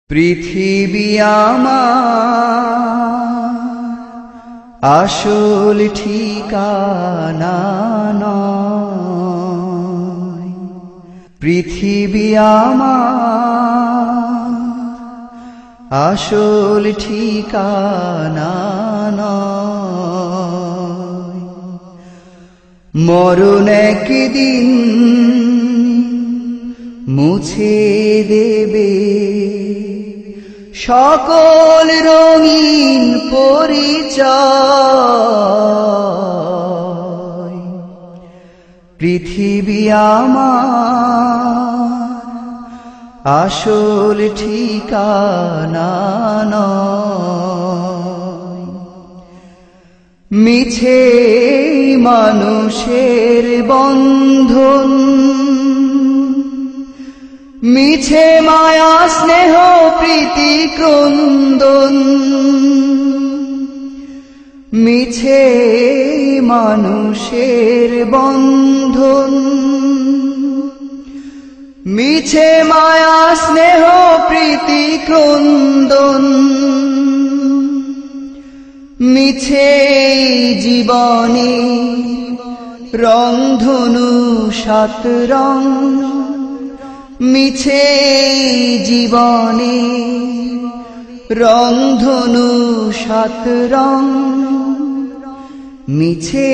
পৃথিবী আমার আসল ঠিকানা নয়। পৃথিবী আমার আসল ঠিকানা নয়। মরণ একদিন মুছে দেবে সকল রঙিন পরিচয়। পৃথিবী আমার আসল ঠিকানা নয়। মিছে মানুষের বন্ধন, মিছে মায়া স্নেহ প্রীতি ক্রন্দন, মিছে মানুষের বন্ধন, মিছে মায়া স্নেহ প্রীতি ক্রন্দন, মিছে জীবনে রংধনু সাত রং, মিছে জীবনে রংধনু সাত রং, মিছে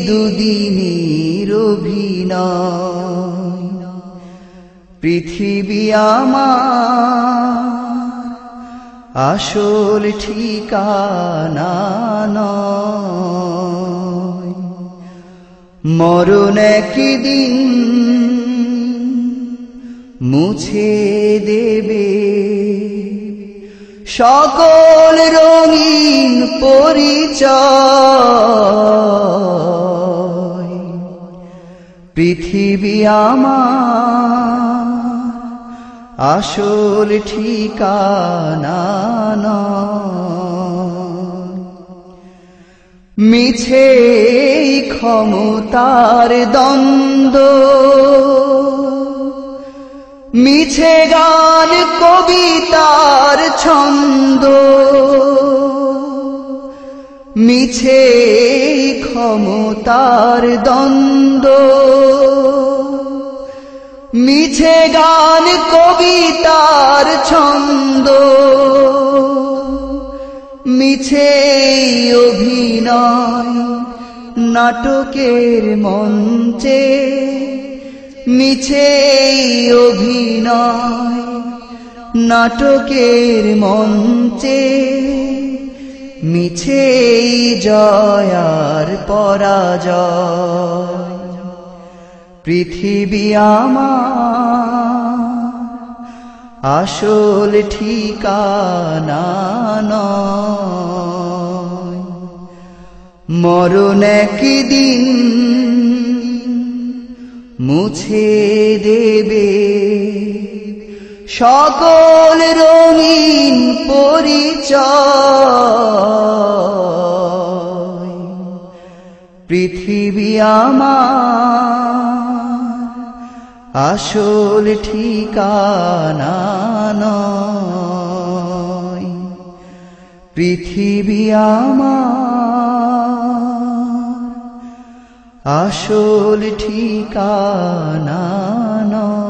দুদিনের অভিনয়। পৃথিবী আমার আসল ঠিকানা নয়। মরণ একদিন মুছে দেবে সকল রঙিন পরিচয়। পৃথিবী আমার আসল ঠিকানা নয়। মিছে ক্ষমতার দ্বন্দ্ব, মিছে গান কবিতার ছন্দ, মিছে ক্ষমতার দ্বন্দ্ব, মিছে গান কবিতার ছন্দ, মিছে অভিনয় নাটকের মঞ্চে, মিছে অভিনয় নাটকের মঞ্চে, মিছে জয়ার পরাজয়। পৃথিবী আমার আসল ঠিকানা নয়। মরণ একদিন মুছে দেবে সকল রঙিন পরিচয়। পৃথিবী আমার আসল ঠিকানা নয়। পৃথিবী আমার আসল ঠিকানা নয়।